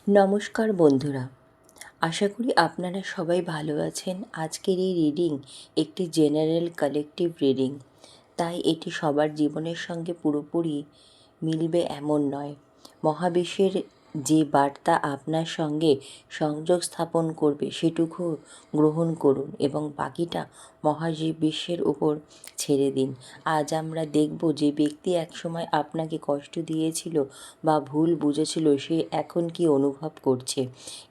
নমস্কার বন্ধুরা, আশা করি আপনারা সবাই ভালো আছেন। আজকের এই রিডিং একটি জেনারেল কালেকটিভ রিডিং, তাই এটি সবার জীবনের সঙ্গে পুরোপুরি মিলবে এমন নয়। মহাবিশ্বের যে বার্তা আপনার সঙ্গে সংযোগ স্থাপন করবে সেটুকু গ্রহণ করুন এবং বাকিটা মহাবিশ্বের উপর ছেড়ে দিন। আজ আমরা দেখব যে ব্যক্তি একসময় আপনাকে কষ্ট দিয়েছিল বা ভুল বুঝেছিল সে এখন কি অনুভব করছে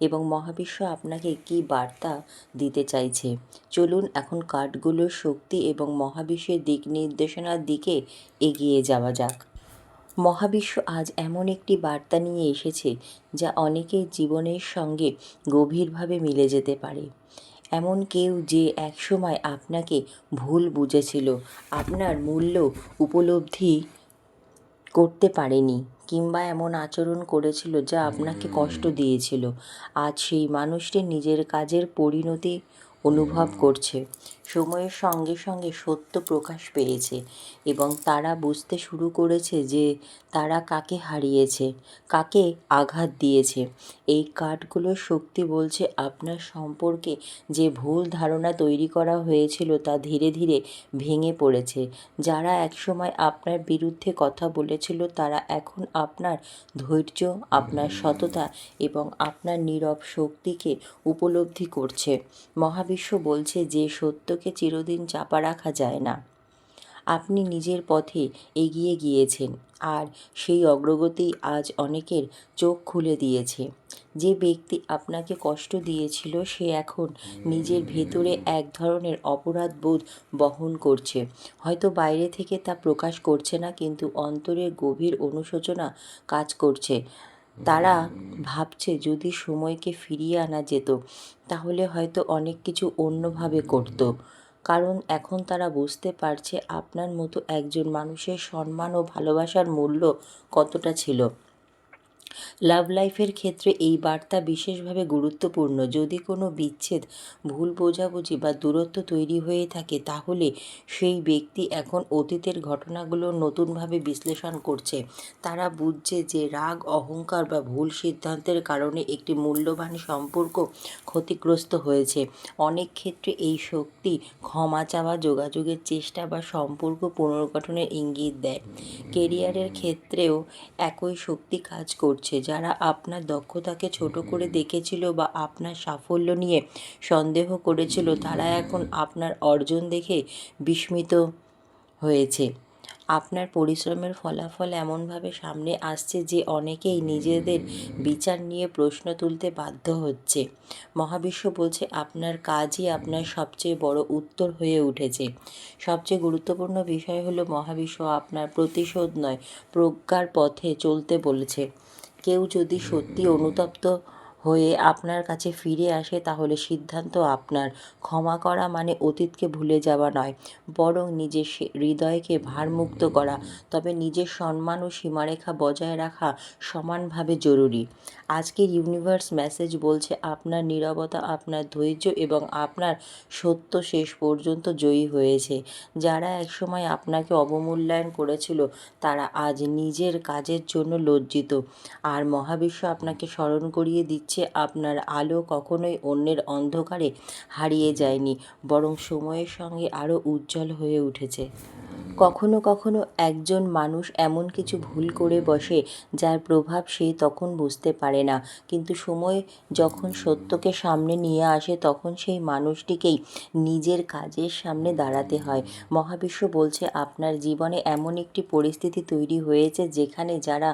এবং মহাবিশ্ব আপনাকে কি বার্তা দিতে চাইছে। চলুন এখন কার্ডগুলোর শক্তি এবং মহাবিশ্বের দিক নির্দেশনার দিকে এগিয়ে যাওয়া যাক। মহাবিশ্ব আজ এমন একটি বার্তা নিয়ে এসেছে যা অনেকের জীবনের সঙ্গে গভীরভাবে মিলে যেতে পারে। এমন কেউ যে একসময় আপনাকে ভুল বুঝেছিল, আপনার মূল্য উপলব্ধি করতে পারেনি কিংবা এমন আচরণ করেছিল যা আপনাকে কষ্ট দিয়েছিল। আজ সেই মানুষটি নিজের কাজের পরিণতি অনুভব করছে। সময়ের সঙ্গে সঙ্গে সত্য প্রকাশ পেয়েছে এবং তারা বুঝতে শুরু করেছে যে তারা কাকে হারিয়েছে, কাকে আঘাত দিয়েছে। এই কার্ডগুলোর শক্তি বলছে আপনার সম্পর্কে যে ভুল ধারণা তৈরি করা হয়েছিল তা ধীরে ধীরে ভেঙে পড়েছে। যারা একসময় আপনার বিরুদ্ধে কথা বলেছিল তারা এখন আপনার ধৈর্য, আপনার সততা এবং আপনার নীরব শক্তিকে উপলব্ধি করছে। মহাবিশ্ব বলছে যে সত্যকে চিরদিন চাপা রাখা যায় না। আপনি নিজের পথে এগিয়ে গিয়েছেন আর সেই অগ্রগতি আজ অনেকের চোখ খুলে দিয়েছে। যে ব্যক্তি আপনাকে কষ্ট দিয়েছিল সে এখন নিজের ভেতরে এক ধরনের অপরাধ বোধ বহন করছে। হয়তো বাইরে থেকে তা প্রকাশ করছে না, কিন্তু অন্তরের গভীর অনুশোচনা কাজ করছে। তারা ভাবছে যদি সময়কে ফিরিয়ে আনা যেত তাহলে হয়তো অনেক কিছু অন্যভাবে করত। কারণ এখন তারা বুঝতে পারছে আপনার মতো একজন মানুষের সম্মান ও ভালোবাসার মূল্য কতটা ছিল। লাভ লাইফের ক্ষেত্রে এই বার্তা বিশেষভাবে গুরুত্বপূর্ণ। যদি কোনো বিচ্ছেদ, ভুল বোঝাবুঝি বা দূরত্ব তৈরি হয়ে থাকে তাহলে সেই ব্যক্তি এখন অতীতের ঘটনাগুলো নতুনভাবে বিশ্লেষণ করছে। তারা বুঝছে যে রাগ, অহংকার বা ভুল সিদ্ধান্তের কারণে একটি মূল্যবান সম্পর্ক ক্ষতিগ্রস্ত হয়েছে। অনেক ক্ষেত্রে এই শক্তি ক্ষমা চাওয়া, যোগাযোগের চেষ্টা বা সম্পর্ক পুনর্গঠনের ইঙ্গিত দেয়। কেরিয়ারের ক্ষেত্রেও একই শক্তি কাজ করছে। যারা আপনার দক্ষতাকে ছোট করে দেখেছিল বা আপনার সাফল্য নিয়ে সন্দেহ করেছিল তারা এখন আপনার অর্জন দেখে বিস্মিত হয়েছে। আপনার পরিশ্রমের ফলাফল এমনভাবে সামনে আসছে যে অনেকেই নিজেদের বিচার নিয়ে প্রশ্ন তুলতে বাধ্য হচ্ছে। মহাবিশ্ব বলছে আপনার কাজই আপনার সবচেয়ে বড় উত্তর হয়ে উঠেছে। সবচেয়ে গুরুত্বপূর্ণ বিষয় হলো মহাবিশ্ব আপনার প্রতিশোধ নয়, প্রজ্ঞার পথে চলতে বলেছে। কেউ যদি সত্যি অনুতপ্ত হয়ে আপনার কাছে ফিরে আসে তাহলে সিদ্ধান্ত আপনার। ক্ষমা করা মানে অতীতকে ভুলে যাওয়া নয়, বরং নিজের হৃদয়কে ভারমুক্ত করা। তবে নিজের সম্মান ও সীমারেখা বজায় রাখা সমানভাবে জরুরি। আজকের ইউনিভার্স মেসেজ বলছে আপনার নীরবতা, আপনার ধৈর্য এবং আপনার সত্য শেষ পর্যন্ত জয়ী হয়েছে। যারা একসময় আপনাকে অবমূল্যায়ন করেছিল তারা আজ নিজের কাজের জন্য লজ্জিত। আর মহাবিশ্ব আপনাকে স্মরণ করিয়ে দিচ্ছে আপনার আলো কখনোই অন্যের অন্ধকারে হারিয়ে যায়নি, বরং সময়ের সঙ্গে আরও উজ্জ্বল হয়ে উঠেছে। কখনো কখনো একজন মানুষ এমন কিছু ভুল করে বসে যার প্রভাব সে তখন বুঝতে পারে না, কিন্তু সময় যখন সত্যকে সামনে নিয়ে আসে তখন সেই মানুষটিকেই নিজের কাজের সামনে দাঁড়াতে হয়। মহাবিশ্ব বলছে আপনার জীবনে এমন একটি পরিস্থিতি তৈরি হয়েছে যেখানে যারা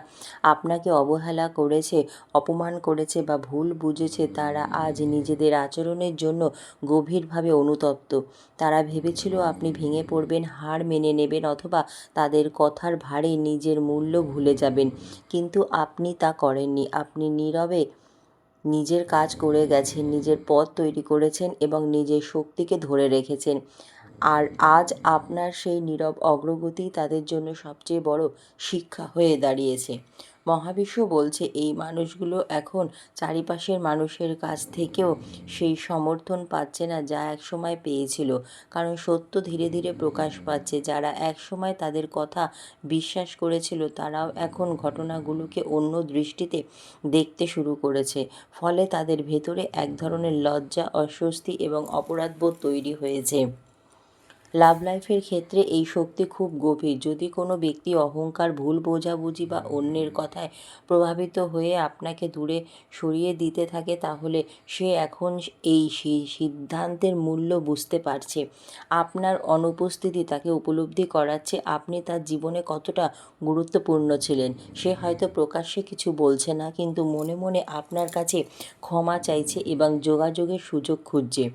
আপনাকে অবহেলা করেছে, অপমান করেছে বা ভুল বুঝেছে তারা আজ নিজেদের আচরণের জন্য গভীরভাবে অনুতপ্ত। তারা ভেবেছিল আপনি ভেঙে পড়বেন, হার মেনে নেবেন অথবা তাদের কথার ভারে নিজের মূল্য ভুলে যাবেন, কিন্তু আপনি তা করেননি। আপনি নীরবে নিজের কাজ করে গেছেন, নিজের পথ তৈরি করেছেন এবং নিজের শক্তিকে ধরে রেখেছেন। আর আজ আপনার সেই নীরব অগ্রগতি তাদের জন্য সবচেয়ে বড় শিক্ষা হয়ে দাঁড়িয়েছে। মহাবিশ্ব বলছে এই মানুষগুলো এখন চারিপাশের মানুষের কাছ থেকেও সেই সমর্থন পাচ্ছে না যা একসময় পেয়েছিল, কারণ সত্য ধীরে ধীরে প্রকাশ পাচ্ছে। যারা একসময় তাদের কথা বিশ্বাস করেছিল তারাও এখন ঘটনাগুলোকে অন্য দৃষ্টিতে দেখতে শুরু করেছে। ফলে তাদের ভেতরে এক ধরনের লজ্জা, অস্বস্তি এবং অপরাধবোধ তৈরি হয়েছে। লাভ লাইফের ক্ষেত্রে এই শক্তি খুব গভীর। যদি কোনো ব্যক্তি অহংকার, ভুল বোঝাবুঝি বা অন্যের কথায় প্রভাবিত হয়ে আপনাকে দূরে সরিয়ে দিতে থাকে, তাহলে সে এখন এই সিদ্ধান্তের মূল্য বুঝতে পারছে। আপনার অনুপস্থিতি তাকে উপলব্ধি করাচ্ছে আপনি তার জীবনে কতটা গুরুত্বপূর্ণ ছিলেন। সে হয়তো প্রকাশ্যে কিছু বলছে না, কিন্তু মনে মনে আপনার কাছে ক্ষমা চাইছে এবং যোগাযোগের সুযোগ খুঁজছে।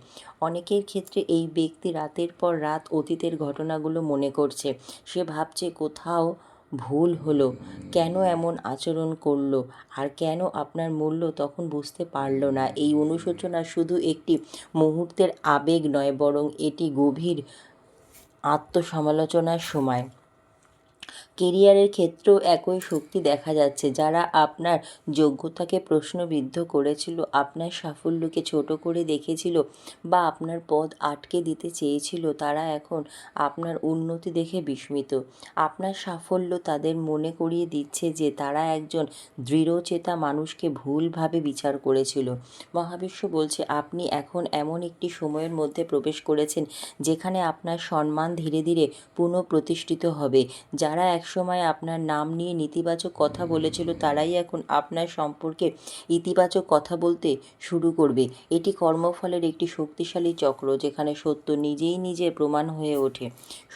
অনেকের ক্ষেত্রে এই ব্যক্তি রাতের পর রাত অতীতের ঘটনাগুলো মনে করছে। সে ভাবছে কোথাও ভুল হলো, কেন এমন আচরণ করলো, আর কেন আপনার মূল্য তখন বুঝতে পারলো না। এই অনুশোচনা শুধু একটি মুহূর্তের আবেগ নয়, বরং এটি গভীর আত্মসমালোচনার সময়। কেরিয়ারের ক্ষেত্রেও একই শক্তি দেখা যাচ্ছে। যারা আপনার যোগ্যতাকে প্রশ্নবিদ্ধ করেছিল, আপনার সাফল্যকে ছোট করে দেখেছিল বা আপনার পথ আটকে দিতে চেয়েছিল, তারা এখন আপনার উন্নতি দেখে বিস্মিত। আপনার সাফল্য তাদের মনে করিয়ে দিচ্ছে যে তারা একজন দৃঢ়চেতা মানুষকে ভুলভাবে বিচার করেছিল। মহাবিশ্ব বলছে আপনি এখন এমন একটি সময়ের মধ্যে প্রবেশ করেছেন যেখানে আপনার সম্মান ধীরে ধীরে পুনঃপ্রতিষ্ঠিত হবে। যারা একসময় আপনার নাম নিয়ে নেতিবাচক কথা বলেছিল, তারাই এখন আপনার সম্পর্কে ইতিবাচক কথা বলতে শুরু করবে। এটি কর্মফলের একটি শক্তিশালী চক্র, যেখানে সত্য নিজেই নিজের প্রমাণ হয়ে ওঠে।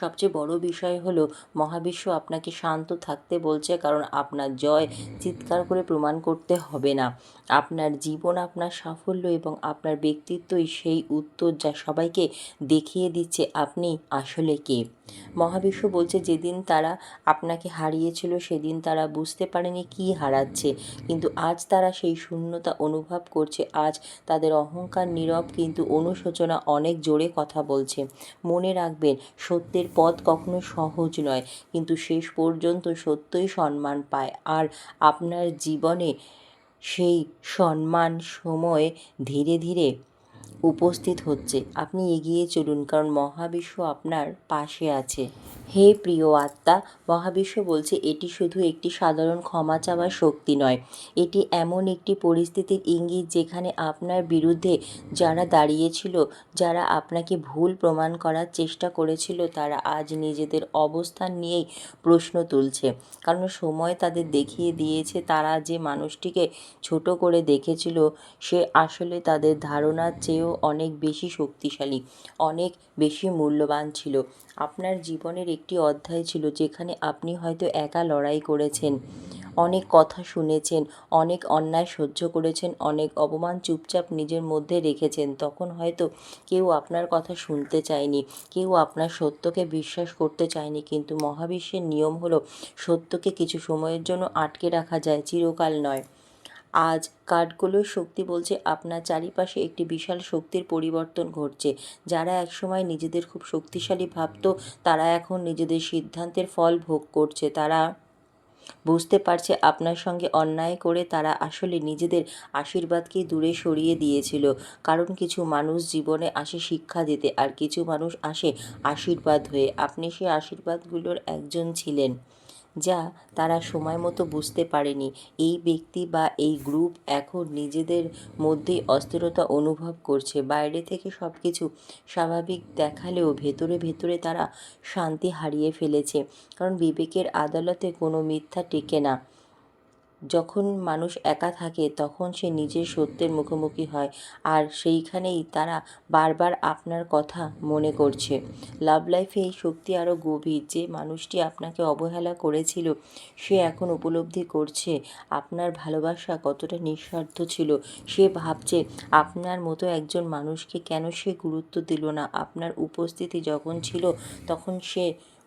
সবচেয়ে বড় বিষয় হলো মহাবিশ্ব আপনাকে শান্ত থাকতে বলছে, কারণ আপনার জয় চিৎকার করে প্রমাণ করতে হবে না। আপনার জীবন, আপনার সাফল্য এবং আপনার ব্যক্তিত্বই সেই উত্তর যা সবাইকে দেখিয়ে দিচ্ছে আপনি আসলে কে। মহাবিশ্ব বলছে যেদিন তারা আপনাকে হারিয়েছিল সেদিন তারা বুঝতে পারেনি কী হারাচ্ছে, কিন্তু আজ তারা সেই শূন্যতা অনুভব করছে। আজ তাদের অহংকার নীরব, কিন্তু অনুশোচনা অনেক জোরে কথা বলছে। মনে রাখবেন, সত্যের পথ কখনো সহজ নয়, কিন্তু শেষ পর্যন্ত সত্যই সম্মান পায়। আর আপনার জীবনে সেই সম্মান সময় ধীরে ধীরে উপস্থিত হচ্ছে। আপনি এগিয়ে চলুন, কারণ মহাবিশ্ব আপনার পাশে আছে। হে প্রিয় আত্মা, মহাবিশ্ব বলছে এটি শুধু একটি সাধারণ ক্ষমা চাওয়ার শক্তি নয়। এটি এমন একটি পরিস্থিতির ইঙ্গিত যেখানে আপনার বিরুদ্ধে যারা দাঁড়িয়েছিল, যারা আপনাকে ভুল প্রমাণ করার চেষ্টা করেছিল, তারা আজ নিজেদের অবস্থান নিয়েই প্রশ্ন তুলছে। কারণ সময় তাদের দেখিয়ে দিয়েছে তারা যে মানুষটিকে ছোট করে দেখেছিল সে আসলে তাদের ধারণার চেয়েও অনেক বেশি শক্তিশালী, অনেক বেশি মূল্যবান ছিল। আপনার জীবনের একটি অধ্যায় ছিল যেখানে আপনি হয়তো একা লড়াই করেছেন, অনেক কথা শুনেছেন, অনেক অন্যায় সহ্য করেছেন, অনেক অপমান চুপচাপ নিজের মধ্যে রেখেছেন। তখন হয়তো কেউ আপনার কথা শুনতে চায়নি, কেউ আপনার সত্যকে বিশ্বাস করতে চায়নি, কিন্তু মহাবিশ্বের নিয়ম হলো সত্যকে কিছু সময়ের জন্য আটকে রাখা যায়, চিরকাল নয়। আজ কার্ডগুলোর শক্তি বলছে আপনার চারিপাশে একটি বিশাল শক্তির পরিবর্তন ঘটছে। যারা একসময় নিজেদের খুব শক্তিশালী ভাবত, তারা এখন নিজেদের সিদ্ধান্তের ফল ভোগ করছে। তারা বুঝতে পারছে আপনার সঙ্গে অন্যায় করে তারা আসলে নিজেদের আশীর্বাদকেই দূরে সরিয়ে দিয়েছিল। কারণ কিছু মানুষ জীবনে আসে শিক্ষা দিতে, আর কিছু মানুষ আসে আশীর্বাদ হয়ে। আপনি সেই আশীর্বাদগুলোর একজন ছিলেন, যা তারা সময় মতো বুঝতে পারেনি। এই ব্যক্তি বা এই গ্রুপ এখন নিজেদের মধ্যেই অস্থিরতা অনুভব করছে। বাইরে থেকে সব কিছু স্বাভাবিক দেখালেও ভেতরে ভেতরে তারা শান্তি হারিয়ে ফেলেছে, কারণ বিবেকের আদালতে কোনো মিথ্যা টেকে না। যখন মানুষ একা থাকে তখন সে নিজের সত্যের মুখোমুখি হয়, আর সেইখানেই তারা বারবার আপনার কথা মনে করছে। লাভ লাইফে এই শক্তি আরও গভীর। যে মানুষটি আপনাকে অবহেলা করেছিল সে এখন উপলব্ধি করছে আপনার ভালোবাসা কতটা নিঃস্বার্থ ছিল। সে ভাবছে আপনার মতো একজন মানুষকে কেন সে গুরুত্ব দিল না। আপনার উপস্থিতি যখন ছিল তখন সে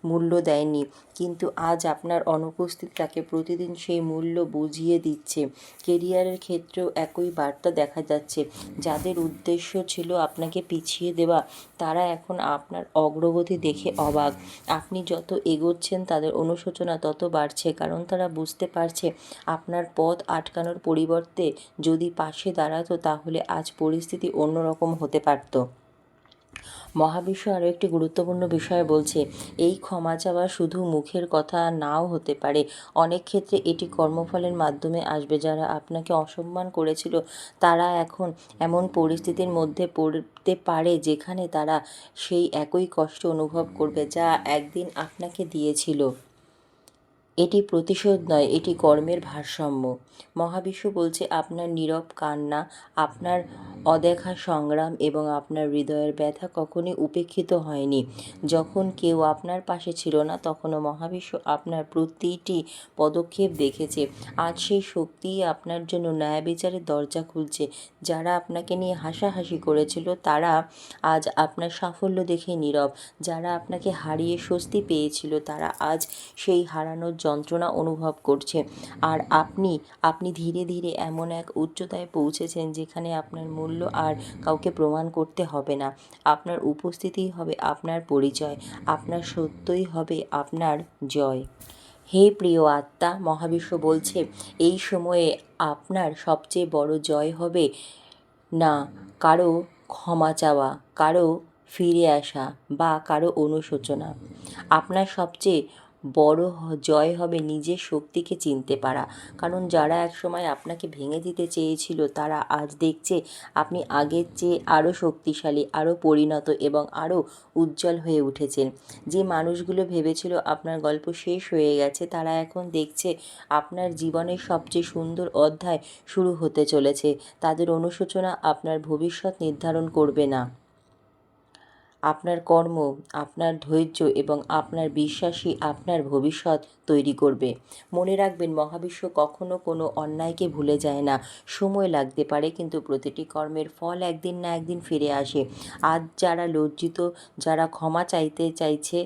মূল্য দেয়নি, কিন্তু আজ আপনার অনুপস্থিতি তাকে প্রতিদিন সেই মূল্য বুঝিয়ে দিচ্ছে। কেরিয়ারের ক্ষেত্রেও একই বার্তা দেখা যাচ্ছে। যাদের উদ্দেশ্য ছিল আপনাকে পিছিয়ে দেওয়া, তারা এখন আপনার অগ্রগতি দেখে অবাক। আপনি যত এগোচ্ছেন তাদের অনুশোচনা তত বাড়ছে, কারণ তারা বুঝতে পারছে আপনার পথ আটকানোর পরিবর্তে যদি পাশে দাঁড়াতো তাহলে আজ পরিস্থিতি অন্যরকম হতে পারত। মহাবিশ্ব আরও একটি গুরুত্বপূর্ণ বিষয় বলছে, এই ক্ষমা চাওয়া শুধু মুখের কথা নাও হতে পারে। অনেক ক্ষেত্রে এটি কর্মফলের মাধ্যমে আসবে। যারা আপনাকে অসম্মান করেছিল তারা এখন এমন পরিস্থিতির মধ্যে পড়তে পারে যেখানে তারা সেই একই কষ্ট অনুভব করবে যা একদিন আপনাকে দিয়েছিল। এটি প্রতিশোধ নয়, এটি কর্মের ভারসাম্য। মহাবিশ্ব বলছে আপনার নীরব কান্না, আপনার অদেখা সংগ্রাম এবং আপনার হৃদয়ের ব্যথা কখনই উপেক্ষিত হয়নি। যখন কেউ আপনার পাশে ছিল না তখনও মহাবিশ্ব আপনার প্রতিটি পদক্ষেপ দেখেছে। আজ সেই শক্তিই আপনার জন্য ন্যায় বিচারের দরজা খুলছে। যারা আপনাকে নিয়ে হাসাহাসি করেছিল তারা আজ আপনার সাফল্য দেখে নীরব। যারা আপনাকে হারিয়ে স্বস্তি পেয়েছিল তারা আজ সেই হারানোর যন্ত্রণা অনুভব করছে। আর আপনি ধীরে ধীরে এমন এক উচ্চতায় পৌঁছেছেন যেখানে আপনার মূল্য আর কাউকে প্রমাণ করতে হবে না। আপনার উপস্থিতিই হবে আপনার পরিচয়, আপনার সত্যই হবে আপনার জয়। হে প্রিয় আত্মা, মহাবিশ্ব বলছে এই সময়ে আপনার সবচেয়ে বড় জয় হবে না কারো ক্ষমা চাওয়া, কারো ফিরে আসা বা কারো অনুশোচনা। আপনার সবচেয়ে বড় জয় হবে নিজের শক্তিকে চিনতে পারা। কারণ যারা একসময় আপনাকে ভেঙে দিতে চেয়েছিল তারা আজ দেখছে আপনি আগের চেয়ে আরও শক্তিশালী, আরও পরিণত এবং আরও উজ্জ্বল হয়ে উঠেছেন। যে মানুষগুলো ভেবেছিল আপনার গল্প শেষ হয়ে গেছে তারা এখন দেখছে আপনার জীবনের সবচেয়ে সুন্দর অধ্যায় শুরু হতে চলেছে। তাদের অনুশোচনা আপনার ভবিষ্যৎ নির্ধারণ করবে না। আপনার কর্ম, আপনার ধৈর্য এবং আপনার বিশ্বাসই আপনার ভবিষ্যৎ তৈরি করবে। মনে রাখবেন, মহাবিশ্ব কখনো কোনো অন্যায়কে ভুলে যায় না। সময় লাগতে পারে, কিন্তু প্রতিটি কর্মের ফল একদিন না একদিন ফিরে আসে। আজ যারা লজ্জিত, যারা ক্ষমা চাইতে চাইছে,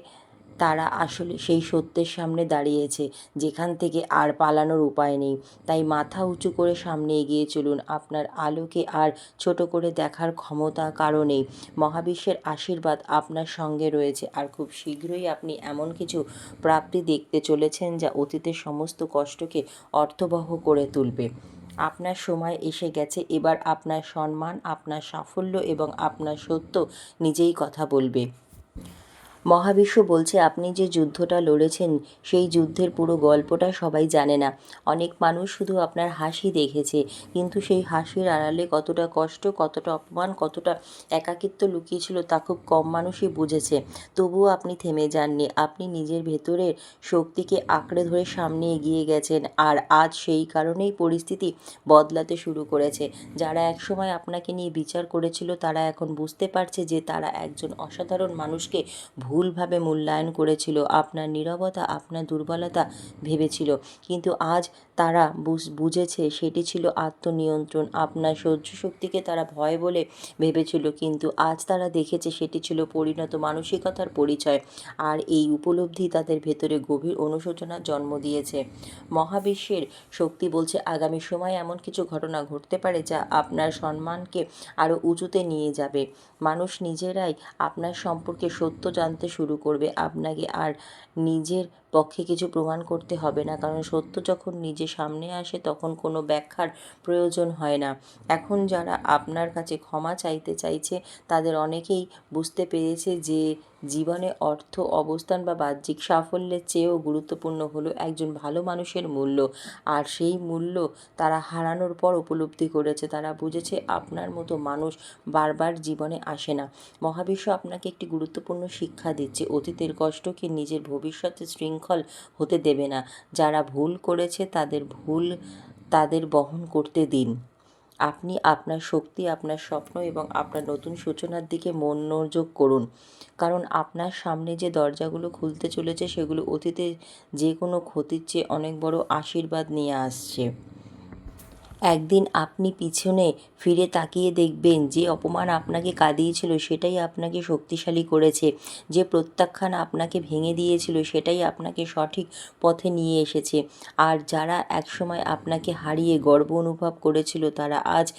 তারা আসলে সেই সত্যের সামনে দাঁড়িয়েছে যেখান থেকে আর পালানোর উপায় নেই। তাই মাথা উঁচু করে সামনে এগিয়ে চলুন। আপনার আলোকে আর ছোট করে দেখার ক্ষমতা কারো নেই। মহাবিশ্বের আশীর্বাদ আপনার সঙ্গে রয়েছে, আর খুব শীঘ্রই আপনি এমন কিছু প্রাপ্তি দেখতে চলেছেন যা অতীতের সমস্ত কষ্টকে অর্থবহ করে তুলবে। আপনার সময় এসে গেছে। এবার আপনার সম্মান, আপনার সাফল্য এবং আপনার সত্য নিজেই কথা বলবে। মহাবিশ্ব বলছে আপনি যে যুদ্ধটা লড়েছেন সেই যুদ্ধের পুরো গল্পটা সবাই জানে না। অনেক মানুষ শুধু আপনার হাসি দেখেছে, কিন্তু সেই হাসির আড়ালে কতটা কষ্ট, কতটা অপমান, কতটা একাকিত্ব লুকিয়েছিল তা খুব কম মানুষই বুঝেছে। তবুও আপনি থেমে যাননি। আপনি নিজের ভেতরের শক্তিকে আঁকড়ে ধরে সামনে এগিয়ে গেছেন, আর আজ সেই কারণেই পরিস্থিতি বদলাতে শুরু করেছে। যারা একসময় আপনাকে নিয়ে বিচার করেছিল তারা এখন বুঝতে পারছে যে তারা একজন অসাধারণ মানুষকে ভুলভাবে মূল্যায়ন করেছিল। আপনার নীরবতা আপনার দুর্বলতা ভেবেছিল, কিন্তু আজ তারা বুঝেছে সেটি ছিল আত্মনিয়ন্ত্রণ। আপনার সহ্য শক্তিকে তারা ভয় বলে ভেবেছিল, কিন্তু আজ তারা দেখেছে সেটি ছিল পরিণত মানসিকতার পরিচয়। আর এই উপলব্ধি তাদের ভেতরে গভীর অনুশোচনার জন্ম দিয়েছে। মহাবিশ্বের শক্তি বলছে আগামী সময়ে এমন কিছু ঘটনা ঘটতে পারে যা আপনার সম্মানকে আরও উঁচুতে নিয়ে যাবে। মানুষ নিজেরাই আপনার সম্পর্কে সত্য জানতে শুরু করবে। আপনাকে আর নিজের পক্ষে কিছু প্রমাণ করতে হবে না, কারণ সত্য যখন নিজে সামনে আসে তখন কোনো ব্যাখ্যার প্রয়োজন হয় না। এখন যারা আপনার কাছে ক্ষমা চাইতে চাইছে তাদের অনেকেই বুঝতে পেরেছে যে জীবনে অর্থ, অবস্থান বা বাহ্যিক সাফল্যের চেয়েও গুরুত্বপূর্ণ হলো একজন ভালো মানুষের মূল্য। আর সেই মূল্য তারা হারানোর পর উপলব্ধি করেছে। তারা বুঝেছে আপনার মতো মানুষ বারবার জীবনে আসে না। মহাবিশ্ব আপনাকে একটি গুরুত্বপূর্ণ শিক্ষা দিচ্ছে। অতীতের কষ্টকে নিজের ভবিষ্যতে শৃঙ্খল হতে দেবে না। যারা ভুল করেছে তাদের ভুল তাদের বহন করতে দিন। আপনি আপনার শক্তি, আপনার স্বপ্ন এবং আপনার নতুন সূচনার দিকে মনোযোগ করুন, কারণ আপনার সামনে যে দরজাগুলো খুলতে চলেছে সেগুলো অতীতে যে কোনো ক্ষতির চেয়ে অনেক বড় আশীর্বাদ নিয়ে আসছে। একদিন আপনি পিছনে ফিরে তাকিয়ে দেখবেন যে অপমান আপনাকে কাঁদিয়েছিল সেটাই আপনাকে শক্তিশালী করেছে, যে প্রত্যাখ্যান আপনাকে ভেঙে দিয়েছিল সেটাই আপনাকে সঠিক পথে নিয়ে এসেছে। আর যারা একসময় আপনাকে হারিয়ে গর্ব অনুভব করেছিল তারা আজ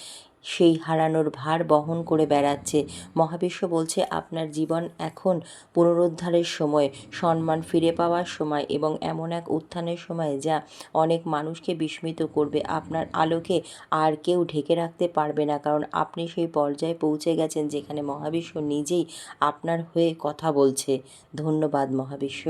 সেই হারানোর ভার বহন করে বেড়াচ্ছে। মহাবিশ্ব বলছে আপনার জীবন এখন পুনরুদ্ধারের সময়, সম্মান ফিরে পাওয়ার সময় এবং এমন এক উত্থানের সময় যা অনেক মানুষকে বিস্মিত করবে। আপনার আলোকে আর কেউ ঢেকে রাখতে পারবে না, কারণ আপনি সেই পর্যায়ে পৌঁছে গেছেন যেখানে মহাবিশ্ব নিজেই আপনার হয়ে কথা বলছে। ধন্যবাদ মহাবিশ্ব।